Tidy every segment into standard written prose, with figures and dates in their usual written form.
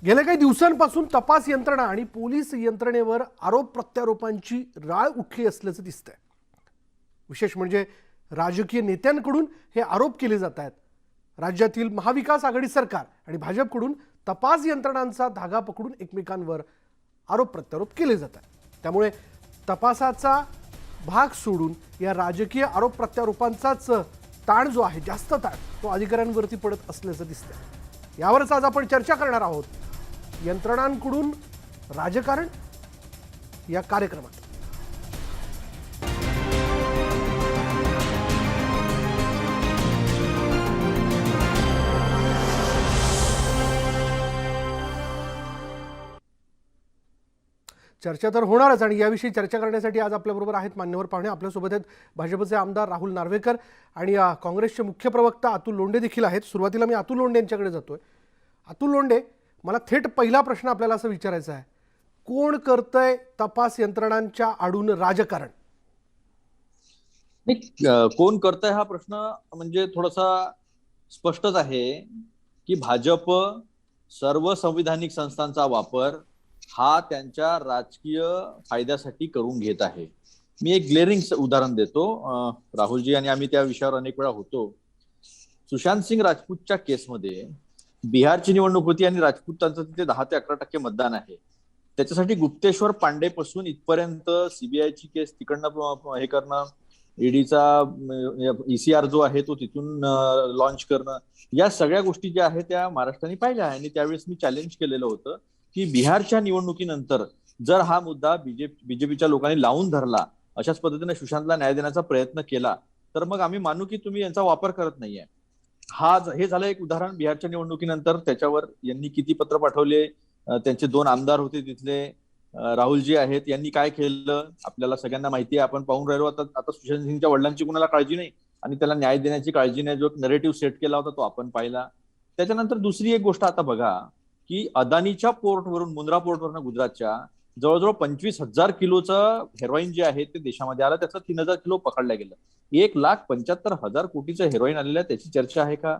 गेल्या काही दिवसांपासून तपास यंत्रणा आणि पोलीस यंत्रणेवर आरोप प्रत्यारोपांची राळ उठली असल्याचं दिसतंय। विशेष म्हणजे राजकीय नेत्यांकडून हे आरोप केले जात आहेत। राज्यातील महाविकास आघाडी सरकार आणि भाजपकडून तपास यंत्रणांचा धागा पकडून एकमेकांवर आरोप प्रत्यारोप केले जात आहेत। त्यामुळे तपासाचा भाग सोडून या राजकीय आरोप प्रत्यारोपांचाच ताण जो आहे, जास्त ताण तो अधिकाऱ्यांवरती पडत असल्याचं दिसतंय। यावरच आज आपण चर्चा करणार आहोत। यंत्रणांकडून राजकारण या कार्यक्रमात चर्चा तर होणारच आणि याविषयी चर्चा करण्यासाठी आज आपल्याबरोबर आहेत मान्यवर पाहुणे। आपल्यासोबत आहेत भाजपचे आमदार राहुल नार्वेकर आणि काँग्रेसचे मुख्य प्रवक्ता अतुल लोंढे देखील आहेत। सुरुवातीला मी अतुल लोंढे यांच्याकडे जातोय। अतुल लोंढे, मला थेट पहिला प्रश्न आपल्याला असं विचारायचा आहे, कोण करतंय तपास यंत्रणांच्या आडून राजकारण? कोण करतंय हा प्रश्न म्हणजे थोडासा स्पष्टच आहे की भाजप सर्व संविधानिक संस्थांचा वापर हा त्यांच्या राजकीय फायद्यासाठी करून घेत आहे। मी एक ग्लेरिंग उदाहरण देतो। राहुलजी आणि आम्ही त्या विषयावर अनेक वेळा होतो। सुशांत सिंग राजपूतच्या केसमध्ये बिहारची निवडणूक होती आणि राजपूतांचं तिथे 10 ते 11% मतदान आहे। त्याच्यासाठी गुप्तेश्वर पांडे पासून इथपर्यंत सीबीआयची केस तिकडनं हे करणं, ईडीचा ईसीआर जो आहे तो तिथून लॉन्च करणं, या सगळ्या गोष्टी ज्या आहेत त्या महाराष्ट्राने पाहिल्या आहे। आणि त्यावेळेस मी चॅलेंज केलेलं होतं की बिहारच्या निवडणुकीनंतर जर हा मुद्दा बीजेपीच्या लोकांनी लावून धरला, अशाच पद्धतीने सुशांतला न्याय देण्याचा प्रयत्न केला, तर मग आम्ही मानू की तुम्ही यांचा वापर करत नाहीये। हे झालं एक उदाहरण बिहारच्या निवडणुकीनंतर। त्याच्यावर यांनी किती पत्र पाठवले, त्यांचे 2 आमदार होते तिथले, राहुलजी आहेत, यांनी काय केलं आपल्याला सगळ्यांना माहिती आहे। आपण पाहून राहिलो आता सुशांत सिंगच्या वडिलांची कुणाला काळजी नाही आणि त्याला न्याय देण्याची काळजी नाही, जो नरेटिव्ह सेट केला होता तो आपण पाहिला। त्याच्यानंतर दुसरी एक गोष्ट आता बघा की अदानीच्या पोर्टवरून, मुंद्रा पोर्टवरून गुजरातच्या जवळजवळ 25,000 किलोचं हेरोईन जे आहे ते देशामध्ये आलं। त्याचं 3,000 किलो पकडलं गेलं। 1,75,000 कोटीचं हेरोईन आलेलं आहे, त्याची चर्चा आहे का?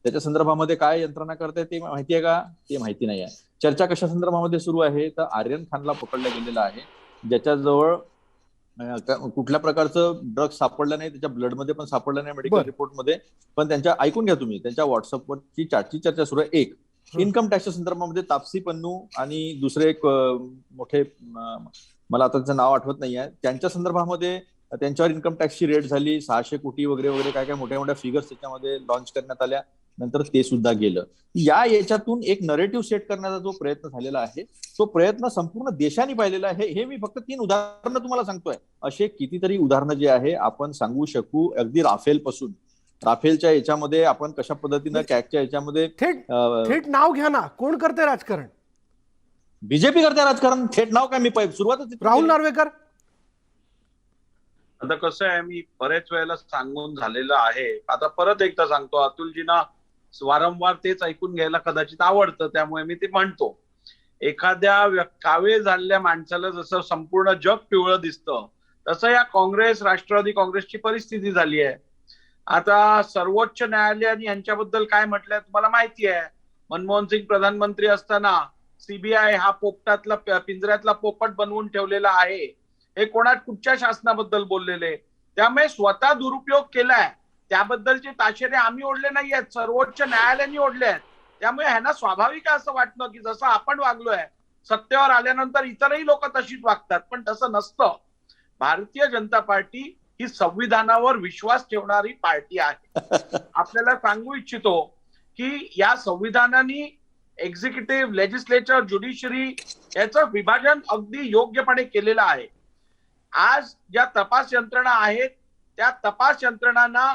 त्याच्या संदर्भामध्ये काय यंत्रणा करते ते माहिती आहे का? ते माहिती नाही आहे। चर्चा कशा संदर्भामध्ये सुरू आहे तर आर्यन खानला पकडलं गेलेलं आहे, ज्याच्याजवळ कुठल्या प्रकारचं ड्रग्ज सापडलं नाही, त्याच्या ब्लडमध्ये पण सापडलं नाही मेडिकल रिपोर्टमध्ये। पण त्यांच्या, ऐकून घ्या तुम्ही, त्यांच्या व्हॉट्सअपवरची चॅटची चर्चा सुरू आहे। एक इन्कम टॅक्सच्या संदर्भामध्ये तापसी पन्नू आणि दुसरे एक मोठे, मला आता त्याचं नाव आठवत नाही आहे, त्यांच्या संदर्भामध्ये त्यांच्यावर इन्कम टॅक्सची रेट झाली, 600 कोटी वगैरे वगैरे काय काय मोठ्या मोठ्या फिगर्स त्याच्यामध्ये लॉन्च करण्यात आल्या, नंतर ते सुद्धा गेलं। याच्यातून एक नरेटिव्ह सेट करण्याचा जो प्रयत्न झालेला आहे तो प्रयत्न संपूर्ण देशाने पाहिलेला आहे। हे मी फक्त 3 उदाहरणं तुम्हाला सांगतोय, असे कितीतरी उदाहरणं जे आहे आपण सांगू शकू। अगदी राफेल पासून, राफेलच्या याच्यामध्ये आपण कशा पद्धतीनं कॅगच्या याच्यामध्ये थेट नाव घ्या ना, कोण करते राजकारण? बीजेपी करते राजकारण। थेट नाव काय, मी सुरुवातच राहुल नार्वेकर। आता कसं आहे, मी बरेच वेळेला सांगून झालेलं आहे, आता परत एकदा सांगतो। अतुलजींना वारंवार तेच ऐकून घ्यायला कदाचित आवडतं, त्यामुळे मी ते म्हणतो। एखाद्या कावे झालेल्या माणसाला जसं संपूर्ण जग पिवळं दिसतं, तसं या काँग्रेस, राष्ट्रवादी काँग्रेसची परिस्थिती झाली आहे। आता सर्वोच्च न्यायालयाने यांच्याबद्दल काय म्हटलंय तुम्हाला माहिती आहे। मनमोहन सिंग प्रधानमंत्री असताना सीबीआय हा पोपटातला, पिंजऱ्यातला पोपट बनवून ठेवलेला आहे, हे कुठच्या शासनाबद्दल बोललेले। त्यामुळे स्वतः दुरुपयोग केलाय त्याबद्दलचे ताशेरे आम्ही ओढले नाहीयेत, सर्वोच्च न्यायालयाने ओढले आहेत। त्यामुळे ह्यांना स्वाभाविक असं वाटतं की जसं आपण वागलोय, सत्तेवर आल्यानंतर इतरही लोक तशीच वागतात, पण तसं नसतं। भारतीय जनता पार्टी ही संविधानावर विश्वास ठेवणारी पार्टी आहे। आपल्याला सांगू इच्छितो की या संविधानाने एक्झिक्युटिव्ह, लेजिस्लेचर, ज्युडिशरी याचं विभाजन अगदी योग्यपणे केलेलं आहे। आज ज्या तपास यंत्रणा आहेत त्या तपास यंत्रणांना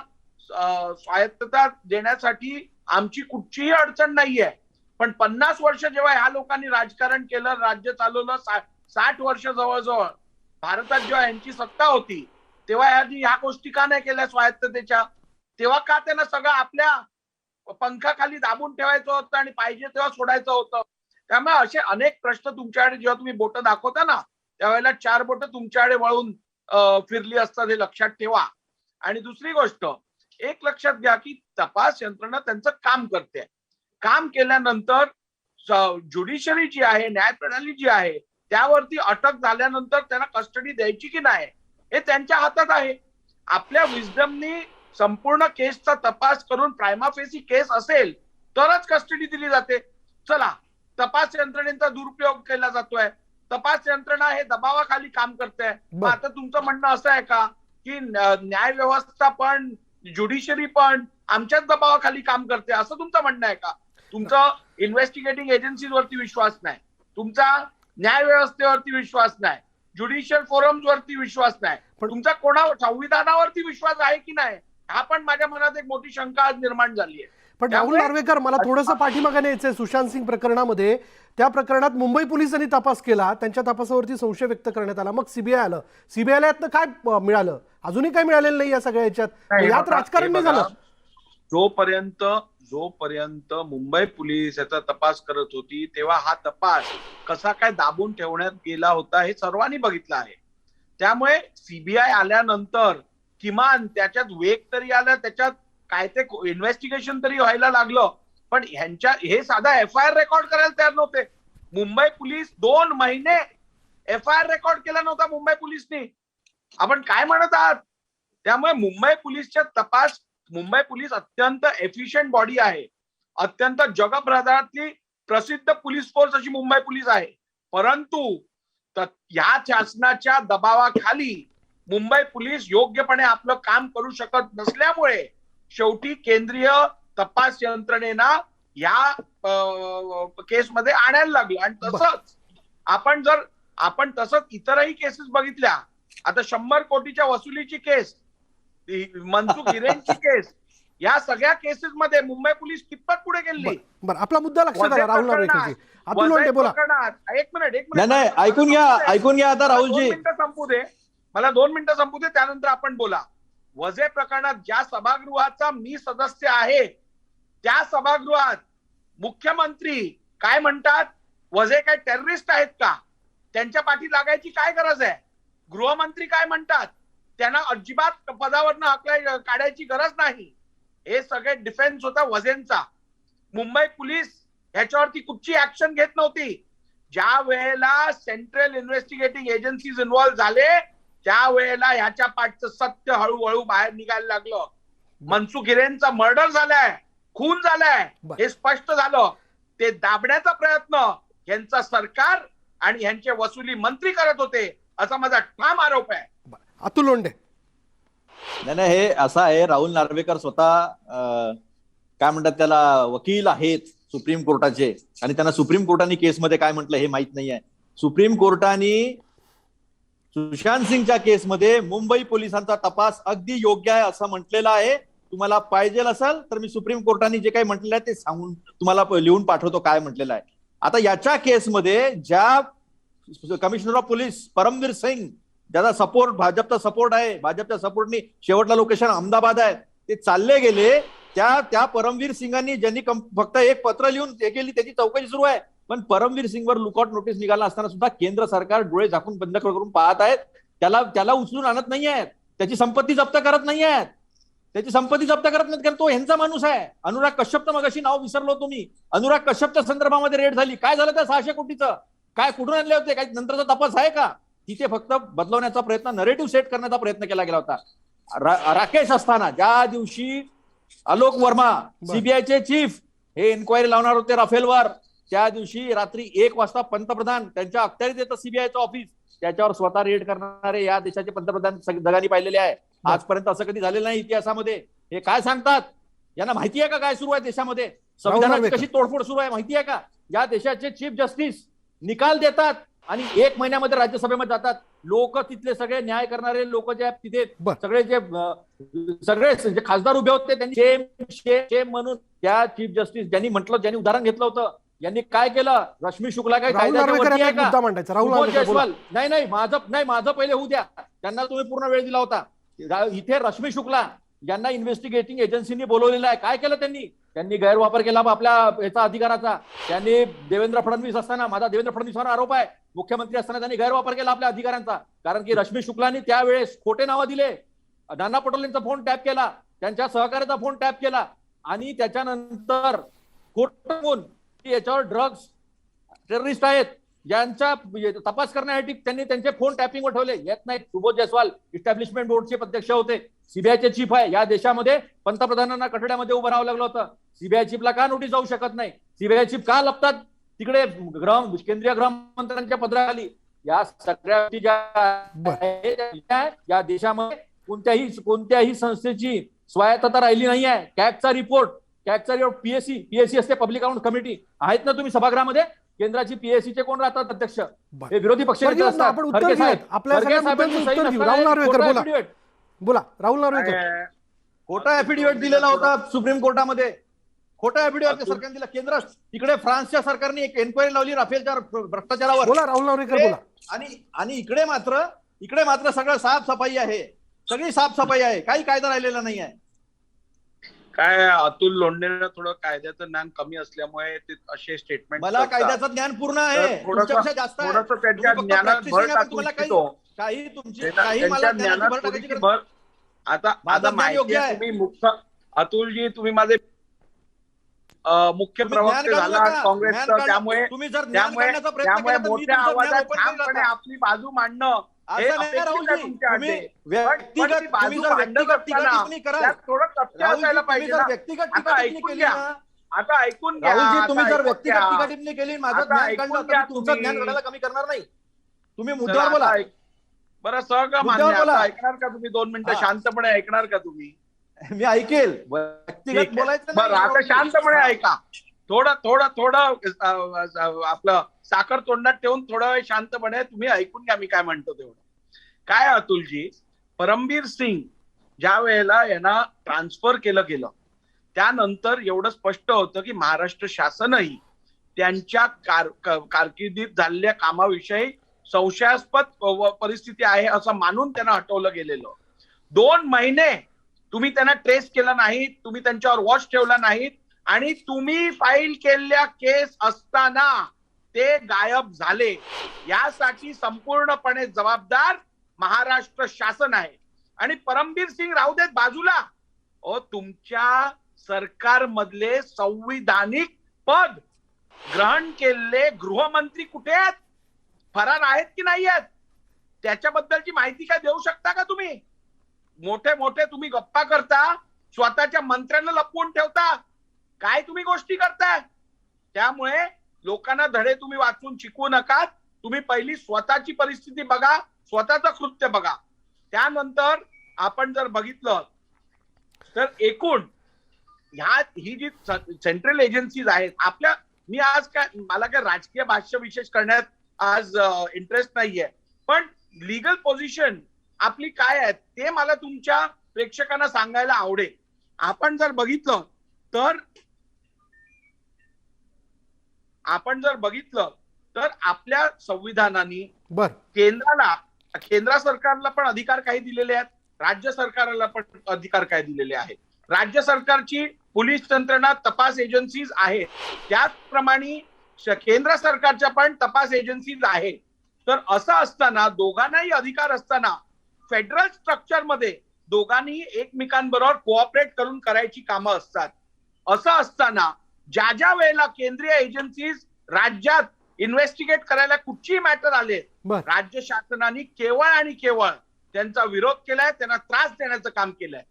स्वायत्तता देण्यासाठी आमची कुठचीही अडचण नाहीये। पण 50 वर्ष जेव्हा ह्या लोकांनी राजकारण केलं, राज्य चालवलं, 60 वर्ष जवळजवळ भारतात जेव्हा यांची सत्ता होती, तेव्हा यांनी ह्या गोष्टी का नाही केल्या स्वायत्ततेच्या? तेव्हा का त्यांना सगळं आपल्या पंखाखाली दाबून ठेवायचं होतं आणि पाहिजे तेव्हा सोडायचं होतं? त्यामुळे असे अनेक प्रश्न तुमच्याकडे, जेव्हा तुम्ही बोटं दाखवता ना, त्यावेळेला 4 बोटं तुमच्याकडे वळून फिरली असतात, हे लक्षात ठेवा। आणि दुसरी गोष्ट एक लक्षात घ्या की तपास यंत्रणा त्यांचं काम करते। काम केल्यानंतर ज्युडिशरी जी आहे, न्यायप्रणाली जी आहे, त्यावरती अटक झाल्यानंतर त्यांना कस्टडी द्यायची की नाही हे त्यांच्या हातात आहे. आपल्या विजडमनी संपूर्ण केसचा तपास करून प्रायमा फेसी केस असेल तरच कस्टडी दिली जाते. चला, तपास यंत्रणेचा दुरुपयोग केला जातोय, तपास यंत्रणा हे दबावाखाली काम करते. मग आता तुमचं म्हणणं असं आहे का की न्याय व्यवस्था पण ज्युडिशरी पण आमच्याच दबावाखाली काम करते, असं तुमचं म्हणणं आहे का? तुमचं इन्व्हेस्टिगेटिंग एजन्सीजवरती विश्वास नाही, तुमचा न्याय व्यवस्थेवरती विश्वास नाही, ज्युडिशियल फोरम्स वरती विश्वास नाही, तुमचा संविधानावरती विश्वास आहे की नाही, हा पण माझ्या मनात एक मोठी शंका आज निर्माण झाली आहे. पण राहुल नार्वेकर, मला थोडंसं पाठीमागे यायचंय. सुशांत सिंग प्रकरणामध्ये, त्या प्रकरणात मुंबई पोलिसांनी तपास केला, त्यांच्या तपासावरती संशय व्यक्त करण्यात आला, मग सीबीआय आलं. सीबीआयला यातनं काय मिळालं? अजूनही काय मिळालेलं नाही या सगळ्या याच्यात. यात राजकारण नाही झालं. जोपर्यंत मुंबई पोलीस याचा तपास करत होती तेव्हा हा तपास कसा काय दाबून ठेवण्यात गेला होता हे सर्वांनी बघितलं आहे. त्यामुळे सीबीआय आल्यानंतर किमान त्याच्यात वेग तरी आला, त्याच्यात काय ते इन्व्हेस्टिगेशन तरी व्हायला लागलं. पण हे साधा एफआयआर रेकॉर्ड करायला तयार नव्हते. मुंबई पोलीस 2 महिने एफआयआर रेकॉर्ड केला नव्हता मुंबई पोलिसनी. आपण काय म्हणत आहात? त्यामुळे मुंबई पोलीस अत्यंत एफिशियंट बॉडी आहे, अत्यंत जगभरातली प्रसिद्ध पोलीस फोर्स अशी मुंबई पोलीस आहे. परंतु या शासनाच्या दबावाखाली मुंबई पोलीस योग्यपणे आपलं काम करू शकत नसल्यामुळे शेवटी केंद्रीय तपास यंत्रणेला या केसमध्ये आणायला लागलं. आणि तसंच आपण तसंच इतरही केसेस बघितल्या. आता 100 कोटीच्या वसुलीची केस, मनसुख हिरेनची केस, या सगळ्या केसेस मध्ये मुंबई पोलीस कितपत पुढे गेली? बरं, आपला मुद्दा लक्षात आला राहुल नार्वेकरजी. अतुल लोंढे बोला. एक मिनिट नाही, ऐकून घ्या आता राहुलजी. 2 मिनिटं संपू दे, मला 2 मिनिटं संपू दे, त्यानंतर आपण बोला. वझे प्रकरणात ज्या सभागृहाचा मी सदस्य आहे त्या सभागृहात मुख्यमंत्री काय म्हणतात? वझे काय टेररिस्ट आहेत का? त्यांच्या पाठी लागायची काय गरज आहे? गृहमंत्री काय म्हणतात? त्यांना अजिबात पदावरनं काढायची गरज नाही. हे सगळे डिफेन्स होता वझेंचा. मुंबई पोलीस ह्याच्यावरती कुठची ऍक्शन घेत नव्हती. ज्या वेळेला सेंट्रल इन्व्हेस्टिगेटिंग एजन्सीज इन्व्हॉल्व्ह झाले त्यावेळेला ह्याच्या पाठचं सत्य हळूहळू बाहेर निघायला लागलं. मनसुख हिरेनचा मर्डर झालाय, खून झालाय, हे स्पष्ट झालं. ते दाबण्याचा प्रयत्न यांचा सरकार आणि यांचे वसुली मंत्री करत होते असा माझा ठाम आरोप आहे. अतुल लोंढे. नाही, हे असं आहे, राहुल नार्वेकर स्वतः काय म्हणतात त्याला, वकील आहेत सुप्रीम कोर्टाचे, आणि त्यांना सुप्रीम कोर्टाने केसमध्ये काय म्हटलं हे माहित नाहीये. सुप्रीम कोर्टाने सुशांत सिंगच्या केसमध्ये मुंबई पोलिसांचा तपास अगदी योग्य आहे असं म्हटलेलं आहे. तुम्हाला पाहिजे असेल तर मी सुप्रीम कोर्टाने जे काही म्हटलेलं आहे ते सांगून तुम्हाला लिहून पाठवतो काय म्हटलेलं आहे. आता याच्या केसमध्ये ज्या commissioner of police Paramvir Singh, ज्याचा सपोर्ट भाजपचा सपोर्ट आहे, भाजपच्या सपोर्टनी शेवटला लोकेशन अहमदाबाद आहे, ते चालले गेले. त्या परमवीर सिंगांनी ज्यांनी फक्त एक पत्र लिहून हे केली, त्याची चौकशी सुरू आहे. पण परमवीर सिंगवर लुकआउट नोटीस निघाला असताना सुद्धा केंद्र सरकार डोळे झाकून बंद करून पाहत आहेत. त्याला उचलून आणत नाही आहेत, त्याची संपत्ती जप्त करत नाही आहेत, कारण तो ह्यांचा माणूस आहे. अनुराग कश्यपचं मगाशी नाव विसरलो तुम्ही. अनुराग कश्यपच्या संदर्भामध्ये रेड झाली. काय झालं त्या 600 कोटीचं? काय कुठून आणले होते? काही नंतरचा तपास आहे का? तिथे फक्त बदलवण्याचा प्रयत्न, नरेटिव्ह सेट करण्याचा प्रयत्न केला गेला होता. राकेश असताना ज्या दिवशी आलोक वर्मा सीबीआयचे चीफ हे इन्क्वायरी लावणार होते राफेलवर, त्या दिवशी रात्री 1 वाजता पंतप्रधान त्यांच्या अखत्यारीत येतं सीबीआयचं ऑफिस, त्याच्यावर स्वतः रेड करणारे या देशाचे पंतप्रधान जगाने पाहिलेले आहे. आजपर्यंत असं कधी झालेलं नाही इतिहासामध्ये. हे काय सांगतात? यांना माहिती आहे का काय सुरू आहे देशामध्ये? संविधानाची कशी तोडफोड सुरू आहे माहिती आहे का? या देशाचे चीफ जस्टिस निकाल देतात आणि 1 महिन्यामध्ये राज्यसभेमध्ये जातात. लोक तिथले सगळे न्याय करणारे लोक जे तिथे सगळे जे खासदार उभे होते त्यांनी शेम म्हणून त्या चीफ जस्टिस ज्यांनी उदाहरण घेतलं होतं, यांनी काय केलं? रश्मी शुक्ला काय कायद्यावरती आहे का? नाही, माझं पहिले होऊ द्या. त्यांना तुम्ही पूर्ण वेळ दिला होता. इथे रश्मी शुक्ला यांना इन्व्हेस्टिगेटिंग एजन्सीनी बोलवलेलं आहे. काय केलं त्यांनी गैरवापर केला आपल्या याचा अधिकाराचा. त्यांनी देवेंद्र फडणवीस असताना, माझा देवेंद्र फडणवीसवर आरोप आहे, मुख्यमंत्री असताना त्यांनी गैरवापर केला आपल्या अधिकारांचा. कारण की रश्मी शुक्लांनी त्यावेळेस खोटे नावं दिले. नाना पटोलेंचा फोन टॅप केला, त्यांच्या सहकार्याचा फोन टॅप केला आणि त्याच्यानंतर खोटं याच्यावर ड्रग्स टेररिस्ट आहेत, ज्यांचा तपास करण्यासाठी त्यांनी त्यांचे फोन टॅपिंगवर ठेवले, येत नाहीत. सुबोध जयस्वाल इस्टॅब्लिशमेंट बोर्डचे अध्यक्ष होते, सीबीआयचे चीफ आहे. या देशामध्ये पंतप्रधानांना कठड्यामध्ये उभं राहावं लागलं होतं. सीबीआय चीफला का नोटीस जाऊ शकत नाही? सीबीआय चीफ का लपतात तिकडे केंद्रीय गृहमंत्र्यांच्या पदराखाली? या सगळ्या गोष्टी ज्या आहेत, या देशामध्ये कोणत्याही संस्थेची स्वायत्तता राहिली नाही आहे. कॅगचा रिपोर्ट पीएससी असते, पब्लिक अकाउंट कमिटी आहेत ना तुम्ही सभागृहामध्ये, केंद्राची पीएससीचे कोण राहतात अध्यक्ष? हे विरोधी पक्ष आपण उत्तर घेऊयात. आपल्या सगळ्या मुद्द्यांचं उत्तर घेऊ. राहुल नार्वेकर बोला. राहुल नार्वेकर, खोटा ऍफिडेव्हिट दिलेला होता सुप्रीम कोर्टामध्ये. खोटा ऍफिडेव्हिट सरकारने दिला. केंद्र तिकडे फ्रान्सच्या सरकारने एक एन्क्वायरी लावली राफेलच्या भ्रष्टाचारावर. बोला राहुल नार्वेकर बोला. आणि इकडे मात्र सगळं साफसफाई आहे, सगळी साफसफाई आहे, काही कायदा राहिलेला नाही आहे. काय अतुल लोंढेंना थोडं कायद्याचं ज्ञान कमी असल्यामुळे ते असे स्टेटमेंट. मला कायद्याचं ज्ञान पूर्ण आहे, तुमच्यापेक्षा जास्त आहे. थोडंसं त्यांच्या ज्ञानात भर टाकू इच्छितो. त्यांच्या ज्ञानात थोडीशी भर. आता माहिती आहे तुम्ही मुख्य अतुलजी, तुम्ही माझे मुख्य प्रवक्ते झाला काँग्रेसचा, त्यामुळे मोठ्या आवाजात ठामपणे आपली बाजू मांडणं हे अपेक्षित आहे तुमच्याकडे. थोडं तथ्य असायला पाहिजे. आता ऐकून घ्या. तुम्ही जर व्यक्तिगत टीका टिप्पणी केली, माझं ज्ञान काढलं तर तुमचं ज्ञान काढायला कमी करणार नाही. तुम्ही मुद्द्यावर बोला. बरं सहका मान्य. ऐकणार का तुम्ही? 2 मिनिटं शांतपणे ऐकणार का तुम्ही? मी ऐकेल. व्यक्तिगत बोलायचं बरं, आता शांतपणे ऐका. थोडं आपलं साखर तोंडात ठेवून थोडा वेळ शांतपणे तुम्ही ऐकून घ्या मी काय म्हणतो तेवढं. काय अतुलजी, परमबीर सिंग ज्या वेळेला यांना ट्रान्सफर केलं गेलं त्यानंतर एवढं स्पष्ट होतं की महाराष्ट्र शासनही त्यांच्या कारकिर्दीत झालेल्या कामाविषयी संशयास्पद परिस्थिती आहे असं मानून त्यांना हटवलं गेलेलं. 2 महिने तुम्ही त्यांना ट्रेस केलं नाही, तुम्ही त्यांच्यावर वॉच ठेवला नाहीत आणि तुम्ही फाईल केलेल्या केस असताना ते गायब झाले. यासाठी संपूर्णपणे जबाबदार महाराष्ट्र शासन आहे. आणि परमबीर सिंग राहू देत बाजूला, तुमच्या सरकारमधले संविधानिक पद ग्रहण केलेले गृहमंत्री कुठे आहेत? फरार आहेत की नाही आहेत? त्याच्याबद्दलची माहिती काय देऊ शकता का तुम्ही? मोठे तुम्ही गप्पा करता, स्वतःच्या मंत्र्यांना लपवून ठेवता, काय तुम्ही गोष्टी करताय? त्यामुळे लोकांना धडे तुम्ही वाचून शिकवू नका. तुम्ही पहिली स्वतःची परिस्थिती बघा, स्वतःचं कृत्य बघा. त्यानंतर आपण जर बघितलं तर एकूण ही जी सेंट्रल एजन्सीज आहेत आपल्या, मला काय राजकीय भाष्य विशेष करण्यात आज इंटरेस्ट नाहीये, पण लीगल पोझिशन आपली काय आहे ते मला तुमच्या प्रेक्षकांना सांगायला आवडेल. आपण जर बघितलं तर आपल्या संविधानाने केंद्र सरकारला पण अधिकार काही दिलेले आहेत, राज्य सरकारला पण अधिकार काय दिलेले आहेत. राज्य सरकारची पोलीस यंत्रणा, तपास एजन्सीज आहेत, त्याचप्रमाणे केंद्र सरकारच्या पण तपास एजन्सीज आहेत. तर असं असताना, दोघांनाही अधिकार असताना, फेडरल स्ट्रक्चर मध्ये दोघांनी एकमेकांबरोबर कोऑपरेट करून करायची कामं असतात. असं असताना ज्या वेळेला केंद्रीय एजन्सीज राज्यात इन्व्हेस्टिगेट करायला कुठची मॅटर आले, राज्य शासनाने केवळ आणि केवळ त्यांचा विरोध केलाय, त्यांना त्रास देण्याचं काम केलंय.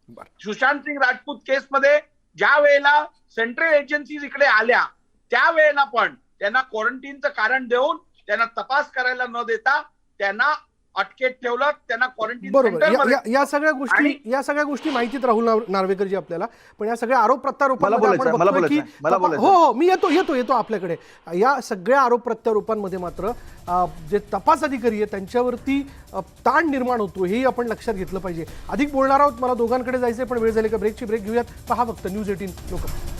सुशांत सिंग राजपूत केसमध्ये ज्या वेळेला सेंट्रल एजन्सीज इकडे आल्या त्यावेळेला पण त्यांना क्वारंटीनचं कारण देऊन त्यांना तपास करायला न देता त्यांना अटकेत ठेवलं, त्यांना क्वारंटीन. बरोबर. या सगळ्या गोष्टी माहितीत राहुल नार्वेकरजी आपल्याला, पण या सगळ्या आरोप प्रत्यारोपांमध्ये आपण बघतोय की हो मी येतो आपल्याकडे. या सगळ्या आरोप प्रत्यारोपांमध्ये मात्र जे तपास अधिकारी आहेत त्यांच्यावरती ताण निर्माण होतो हेही आपण लक्षात घेतलं पाहिजे. अधिक बोलणार आहोत, मला दोघांकडे जायचंय, पण वेळ झाली का ब्रेक घेऊयात. पहा फक्त न्यूज 18 लोकमत.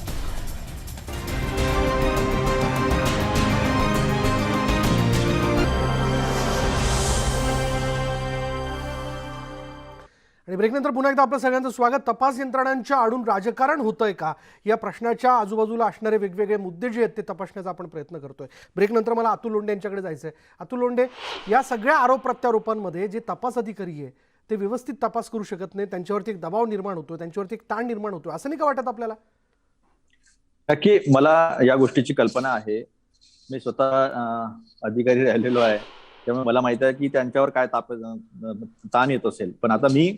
आणि ब्रेकनंतर पुन्हा एकदा आपलं सगळ्यांचं स्वागत. तपास यंत्रणांच्या आडून राजकारण होतंय का या प्रश्नाच्या आजूबाजूला असणारे वेगवेगळे मुद्दे जे आहेत ते तपासण्याचा आपण प्रयत्न करतोय. ब्रेकनंतर मला अतुल लोंढे यांच्याकडे जायचंय. अतुल लोंढे, या सगळ्या आरोप प्रत्यारोपांमध्ये जे तपास अधिकारी आहे ते व्यवस्थित तपास करू शकत नाही, त्यांच्यावरती एक दबाव निर्माण होतो, त्यांच्यावरती एक ताण निर्माण होतो, असं नाही का वाटत आपल्याला? नक्की मला या गोष्टीची कल्पना आहे मी स्वतः अधिकारी राहिलेलो आहे, त्यामुळे मला माहित आहे की त्यांच्यावर काय ताण येत असेल. पण आता मी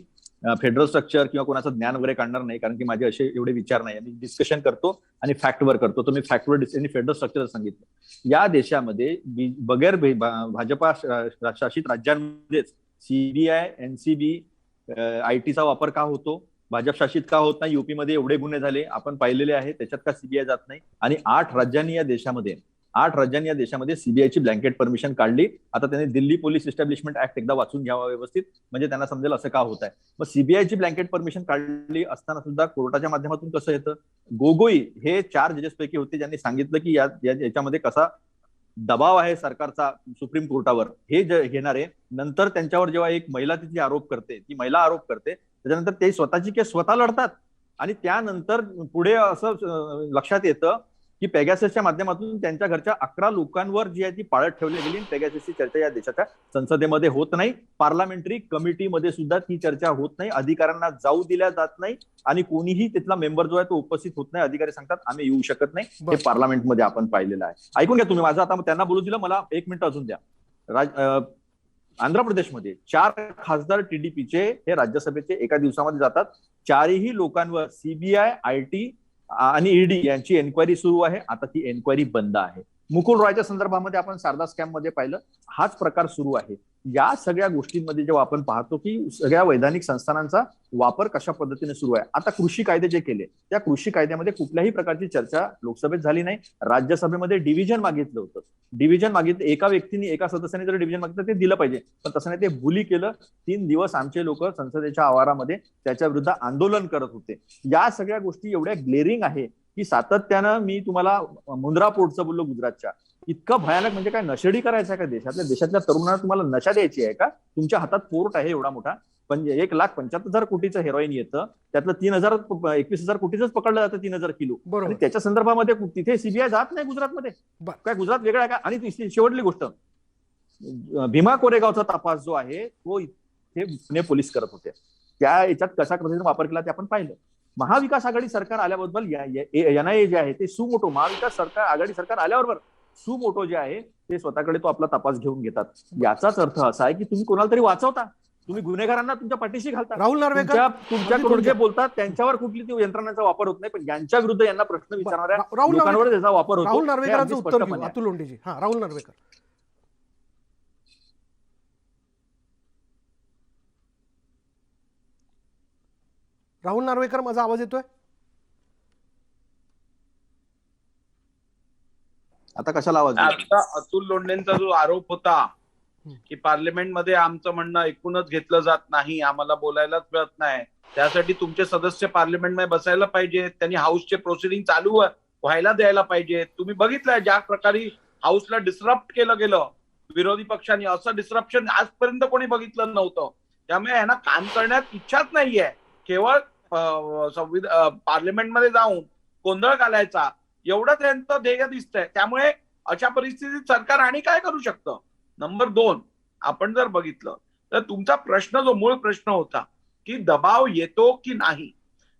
फेडरल स्ट्रक्चर किंवा कोणाचं ज्ञान वगैरे काढणार नाही, कारण की माझे असे एवढे विचार नाही. मी डिस्कशन करतो आणि फॅक्टवर करतो. तर मी फॅक्टवर फेडरल स्ट्रक्चर सांगितलं. या देशामध्ये बगैर भाजपा शासित राज्यांमध्येच सीबीआय, एनसीबी, आयटीचा वापर का होतो, भाजप शासित का होत नाही? युपी मध्ये एवढे गुन्हे झाले आपण पाहिलेले आहे, त्याच्यात का सीबीआय जात नाही? आणि 8 राज्यांनी या देशामध्ये सीबीआयची ब्लँकेट परमिशन काढली. आता त्यांनी दिल्ली पोलीस इस्टॅब्लिशमेंट ऍक्ट एकदा वाचून घ्यावा व्यवस्थित, म्हणजे त्यांना समजेल असं का होत आहे. मग सीबीआयची ब्लँकेट परमिशन काढली असताना सुद्धा कोर्टाच्या माध्यमातून कसं येतं? गोगोई हे 4 जजेस पैकी होते ज्यांनी सांगितलं की याच्यामध्ये कसा दबाव आहे सरकारचा सुप्रीम कोर्टावर हे घेणारे. नंतर त्यांच्यावर जेव्हा एक महिला तिची आरोप करते, त्याच्यानंतर ते स्वतःची केस स्वतः लढतात. आणि त्यानंतर पुढे असं लक्षात येतं की पेगाससच्या माध्यमातून त्यांच्या घरच्या 11 लोकांवर जी आहे ती पाळत ठेवली गेली. पेगाससची चर्चा या देशाच्या संसदेमध्ये होत नाही, पार्लमेंटरी कमिटीमध्ये सुद्धा ती चर्चा होत नाही, अधिकाऱ्यांना जाऊ दिल्या जात नाही आणि कोणीही तिथला मेंबर जो आहे तो उपस्थित होत नाही. अधिकारी सांगतात आम्ही येऊ शकत नाही. हे पार्लमेंटमध्ये आपण पाहिलेलं आहे. ऐकून घ्या तुम्ही माझं, आता त्यांना बोलू दिलं, मला 1 मिनिट अजून द्या. आंध्र प्रदेशमध्ये 4 खासदार टीडीपीचे हे राज्यसभेचे एका दिवसामध्ये जातात. 4ही लोकांवर सीबीआय, आयटी आणि ईडी यांची एन्क्वायरी सुरू आहे. आता ती एन्क्वायरी बंद आहे. मुकुल रॉयच्या संदर्भामध्ये आपण शारदा स्कॅम मध्ये पाहिलं, हाच प्रकार सुरू आहे. या सगळ्या गोष्टींमध्ये जेव्हा आपण पाहतो की सगळ्या वैधानिक संस्थानांचा वापर कशा पद्धतीने सुरू आहे. आता कृषी कायदे जे केले, त्या कृषी कायद्यामध्ये कुठल्याही प्रकारची चर्चा लोकसभेत झाली नाही. राज्यसभेमध्ये डिव्हिजन मागितलं होतं. एका व्यक्तीने, एका सदस्याने जर डिव्हिजन मागितलं ते दिलं पाहिजे, पण तसं नाही, ते बुली केलं. 3 दिवस आमचे लोक संसदेच्या आवारामध्ये त्याच्या विरुद्ध आंदोलन करत होते. या सगळ्या गोष्टी एवढ्या ग्लेरिंग आहे की सातत्यानं, मी तुम्हाला मुंद्रा पोर्टचं बोललो गुजरातच्या, इतकं भयानक, म्हणजे काय नशेडी करायचं आहे का देशातल्या तरुणांना? तुम्हाला नशा द्यायची आहे का? तुमच्या हातात पोर्ट आहे एवढा मोठा, पण 1,75,000 कोटीचं हेरोईन येतं, त्यातलं 21,000 कोटीच पकडलं जातं, 3,000 किलो. आणि त्याच्या संदर्भामध्ये तिथे सीबीआय जात नाही गुजरातमध्ये. काय गुजरात वेगळं आहे का? आणि शेवटली गोष्ट, भीमा कोरेगावचा तपास जो आहे तो इथे पुणे पोलीस करत होते. त्या याच्यात कशा पद्धतीने वापर केला ते आपण पाहिलं. महाविकास आघाडी सरकार आल्याबद्दल एनआयए जे आहे ते सुमोटो, महाविकास आघाडी सरकार आल्याबरोबर सुमोटो जे आहे ते स्वतःकडे तो आपला तपास घेऊन घेतात. याचाच अर्थ असा आहे की तुम्ही कोणाला तरी वाचवता, तुम्ही गुन्हेगारांना तुमच्या पाठीशी घालता. राहुल नार्वेकर तुमच्याकडून जे बोलतात त्यांच्यावर कुठली यंत्रणांचा वापर होत नाही, पण यांच्या विरुद्ध यांना प्रश्न विचारणाऱ्या लोकांवर त्याचा वापर होतो. राहुल नार्वेकरांचं उत्तर घेऊ, अतुल लोंढेजी. हा, राहुल नार्वेकर. राहुल नार्वेकर, माझा आवाज येतोय? आता कशाला आवाज? आता अतुल लोंढेंचा जो आरोप होता की पार्लमेंटमध्ये आमचं म्हणणं ऐकूनच घेतलं जात नाही, आम्हाला बोलायलाच मिळत नाही, त्यासाठी तुमचे सदस्य पार्लमेंटमध्ये बसायला पाहिजेत, त्यांनी हाऊसचे प्रोसिडिंग चालू व्हायला द्यायला पाहिजे. तुम्ही बघितलंय ज्या प्रकारे हाऊसला डिस्टर्ब केलं गेलं विरोधी पक्षांनी, असं डिस्टर्प्शन आजपर्यंत कोणी बघितलं नव्हतं. त्यामुळे यांना काम करण्यात इच्छाच नाहीये, केवळ पार्लमेंटमध्ये जाऊन गोंधळ घालायचा एवढं त्यांचं ध्येय दिसतंय. त्यामुळे अशा परिस्थितीत सरकार आणि काय करू शकतं? नंबर 2, आपण जर बघितलं तर तुमचा प्रश्न, जो मूळ प्रश्न होता की दबाव येतो की नाही,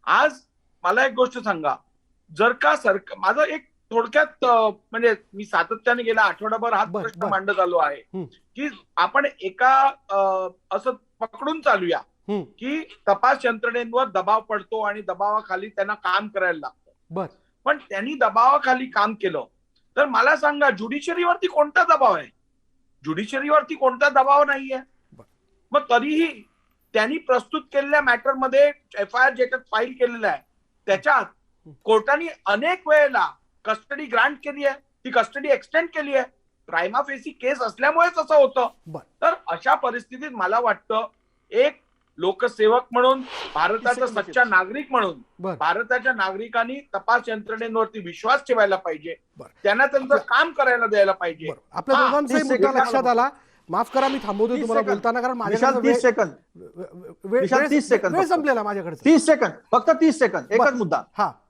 आज मला एक गोष्ट सांगा, जर का सरकार, माझं एक थोडक्यात, म्हणजे मी सातत्याने गेला आठवडाभर हा प्रश्न मांडत आलो आहे की आपण एका असं पकडून चालूया की तपास यंत्रणेवर दबाव पडतो आणि दबावाखाली त्यांना काम करायला लागतं. पण त्यांनी दबावाखाली काम केलं तर मला सांगा, ज्युडिशरीवरती कोणता दबाव आहे? ज्युडिशरीवरती कोणता दबाव नाहीये. मग तरीही त्यांनी प्रस्तुत केलेल्या मॅटरमध्ये एफआयआर ज्याच्यात फाईल केलेला आहे त्याच्यात कोर्टाने अनेक वेळेला कस्टडी ग्रांट केली आहे, ती कस्टडी एक्सटेंड केली आहे. प्रायमा फेसी केस असल्यामुळेच असं होतं. तर अशा परिस्थितीत मला वाटतं, एक लोकसेवक म्हणून, भारताचा सच्चा नागरिक म्हणून, भारताच्या नागरिकांनी तपास यंत्रणेवरती विश्वास ठेवायला पाहिजे, त्यांना त्यांचं काम करायला द्यायला पाहिजे. आपल्या दोघांचाही मुद्दा लक्षात आला. माफ करा, मी थांबवतोय तुम्हाला बोलताना, कारण माझ्याकडे 30 सेकंद वेळ संपलेला माझ्याकडे. 30 सेकंद, फक्त 30 सेकंद, एकच मुद्दा.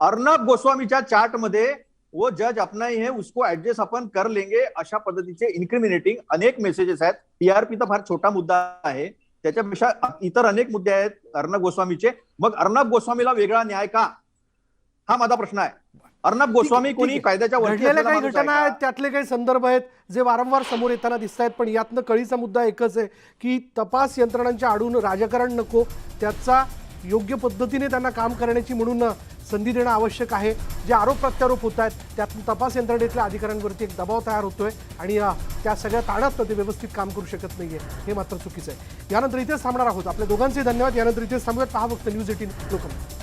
अर्णब गोस्वामीच्या चार्ट मध्ये वो जज अपना ही है, उसको एडजस्ट अपन कर लेंगे, अशा पद्धतीचे इन्क्रिमिनेटिंग अनेक मेसेजेस आहेत. टीआरपी तर फार छोटा मुद्दा आहे, त्याच्यापेक्षा इतर अनेक मुद्दे आहेत अर्णब गोस्वामीचे. मग अर्णब गोस्वामीला वेगळा न्याय का? हा माझा प्रश्न आहे. अर्णब गोस्वामी कोणी ठीक आहे. कायद्याच्या वरती घडलेल्या असलेला काही माणूस घटना आहे आहेत, का? त्यातले काही संदर्भ आहेत जे वारंवार समोर येताना दिसत आहेत, पण यातनं कळीचा मुद्दा एकच आहे की तपास यंत्रणांच्या आडून राजकारण नको, त्याचा योग्य पद्धतीने त्यांना काम करण्याची म्हणून संधी देणं आवश्यक आहे. जे आरोप प्रत्यारोप होत आहेत त्यातून तपास यंत्रणेतल्या अधिकाऱ्यांवरती एक दबाव तयार होतोय आणि त्या सगळ्या ताणात ते व्यवस्थित काम करू शकत नाहीये, हे मात्र चुकीचं आहे. यानंतर इथेच थांबणार आहोत. आपल्या दोघांचे धन्यवाद. यानंतर इथेच थांबूयात. पहा फक्त न्यूज 18 लोकमत.